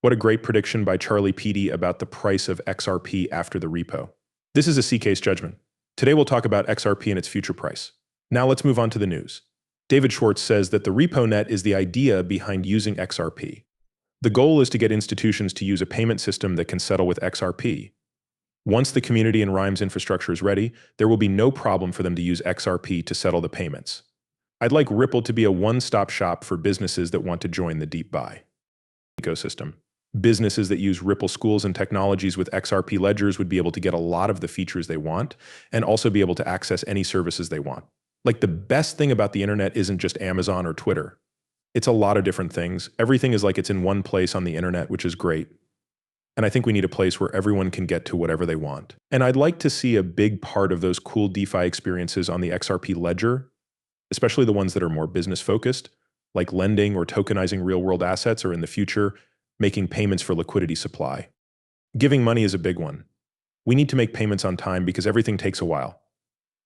What a great prediction by Charlie PD about the price of XRP after the repo. This is a C-case judgment. Today we'll talk about XRP and its future price. Now let's move on to the news. David Schwartz says that the repo net is the idea behind using XRP. The goal is to get institutions to use a payment system that can settle with XRP. Once the community and Rhymes infrastructure is ready, there will be no problem for them to use XRP to settle the payments. I'd like Ripple to be a one-stop shop for businesses that want to join the deep buy ecosystem. Businesses that use Ripple schools and technologies with XRP ledgers would be able to get a lot of the features they want and also be able to access any services they want. Like, the best thing about the internet isn't just Amazon or Twitter. It's a lot of different things. Everything is like it's in one place on the internet, which is great. And I think we need a place where everyone can get to whatever they want. And I'd like to see a big part of those cool DeFi experiences on the XRP ledger, especially the ones that are more business focused, like lending or tokenizing real-world assets, or in the future, making payments for liquidity supply. Giving money is a big one. We need to make payments on time because everything takes a while.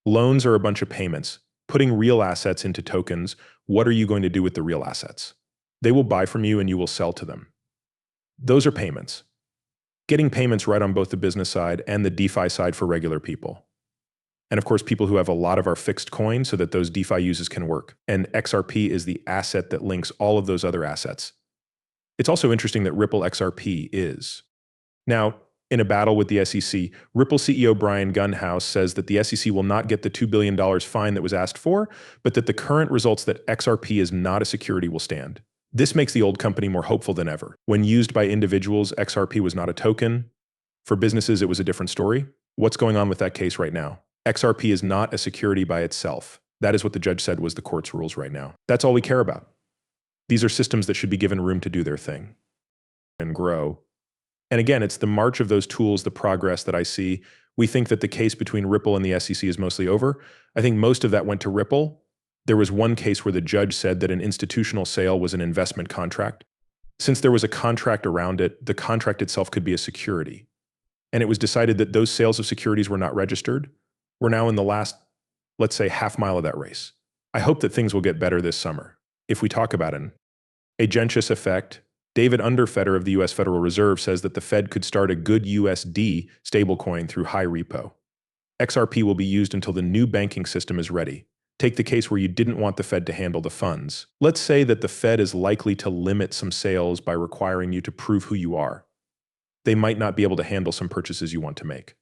Loans are a bunch of payments. Putting real assets into tokens, what are you going to do with the real assets? They will buy from you and you will sell to them. Those are payments. Getting payments right on both the business side and the DeFi side for regular people. And of course, people who have a lot of our fixed coin so that those DeFi uses can work. And XRP is the asset that links all of those other assets. It's also interesting that Ripple XRP is. Now, in a battle with the SEC, Ripple CEO Brian Gunhouse says that the SEC will not get the $2 billion fine that was asked for, but that the current results that XRP is not a security will stand. This makes the old company more hopeful than ever. When used by individuals, XRP was not a token. For businesses, it was a different story. What's going on with that case right now? XRP is not a security by itself. That is what the judge said was the court's rules right now. That's all we care about. These are systems that should be given room to do their thing and grow. And again, it's the march of those tools, the progress that I see. We think that the case between Ripple and the SEC is mostly over. I think most of that went to Ripple. There was one case where the judge said that an institutional sale was an investment contract. Since there was a contract around it, the contract itself could be a security. And it was decided that those sales of securities were not registered. We're now in the last, let's say, half mile of that race. I hope that things will get better this summer. If we talk about an agentious effect, David Underfeder of the US Federal Reserve says that the Fed could start a good USD stablecoin through high repo. XRP will be used until the new banking system is ready. Take the case where you didn't want the Fed to handle the funds. Let's say that the Fed is likely to limit some sales by requiring you to prove who you are. They might not be able to handle some purchases you want to make.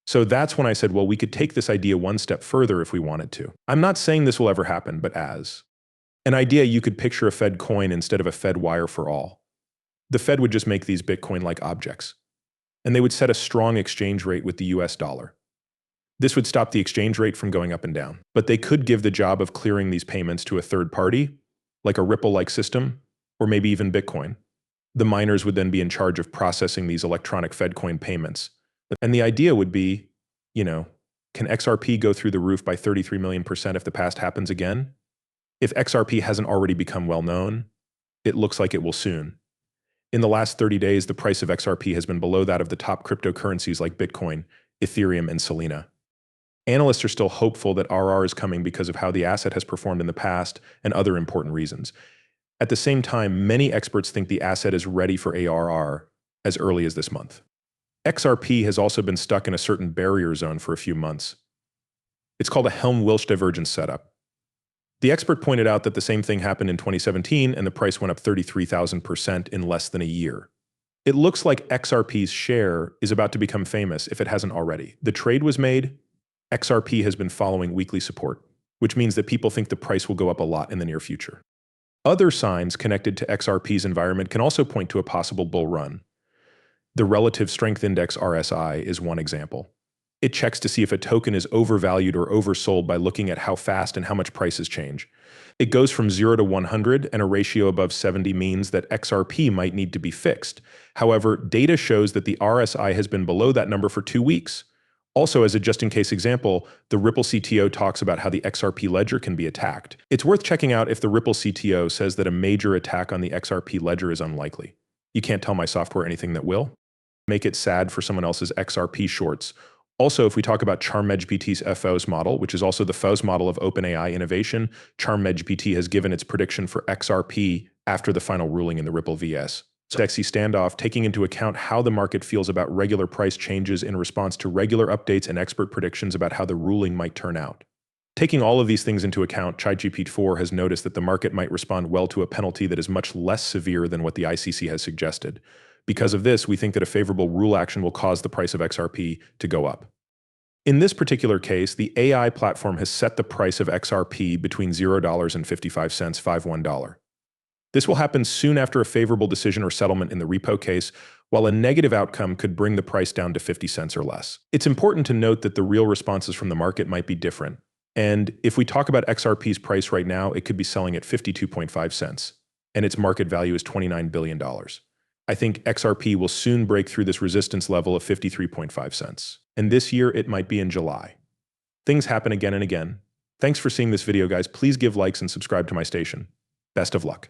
So that's when I said, well, we could take this idea one step further if we wanted to. I'm not saying this will ever happen, but as an idea, you could picture a Fed coin instead of a Fed wire for all. The Fed would just make these Bitcoin-like objects, and they would set a strong exchange rate with the US dollar. This would stop the exchange rate from going up and down, but they could give the job of clearing these payments to a third party, like a Ripple-like system, or maybe even Bitcoin. The miners would then be in charge of processing these electronic Fed coin payments. And the idea would be, can XRP go through the roof by 33 million% if the past happens again? If XRP hasn't already become well known, it looks like it will soon. In the last 30 days, the price of XRP has been below that of the top cryptocurrencies like Bitcoin, Ethereum, and Solana. Analysts are still hopeful that RR is coming because of how the asset has performed in the past and other important reasons. At the same time, many experts think the asset is ready for ARR as early as this month. XRP has also been stuck in a certain barrier zone for a few months. It's called a Helm-Wilsh divergence setup. The expert pointed out that the same thing happened in 2017 and the price went up 33,000% in less than a year. It looks like XRP's share is about to become famous if it hasn't already. The trade was made. XRP has been following weekly support, which means that people think the price will go up a lot in the near future. Other signs connected to XRP's environment can also point to a possible bull run. The Relative Strength Index RSI is one example. It checks to see if a token is overvalued or oversold by looking at how fast and how much prices change. It goes from 0 to 100, and a ratio above 70 means that XRP might need to be fixed. However, data shows that the RSI has been below that number for 2 weeks. Also, as a just-in-case example, the Ripple CTO talks about how the XRP ledger can be attacked. It's worth checking out if the Ripple CTO says that a major attack on the XRP ledger is unlikely. You can't tell my software anything that will. Make it sad for someone else's XRP shorts. Also, if we talk about CharmEdgePT's FOS model, which is also the FOS model of OpenAI innovation, CharmEdgePT has given its prediction for XRP after the final ruling in the Ripple vs. Dexy standoff, taking into account how the market feels about regular price changes in response to regular updates and expert predictions about how the ruling might turn out. Taking all of these things into account, ChatGPT-4 has noticed that the market might respond well to a penalty that is much less severe than what the ICC has suggested. Because of this, we think that a favorable rule action will cause the price of XRP to go up. In this particular case, the AI platform has set the price of XRP between $0.55 $1. This will happen soon after a favorable decision or settlement in the repo case, while a negative outcome could bring the price down to 50 cents or less. It's important to note that the real responses from the market might be different. And if we talk about XRP's price right now, it could be selling at 52.5 cents, and its market value is $29 billion. I think XRP will soon break through this resistance level of 53.5 cents. And this year, it might be in July. Things happen again and again. Thanks for seeing this video, guys. Please give likes and subscribe to my station. Best of luck.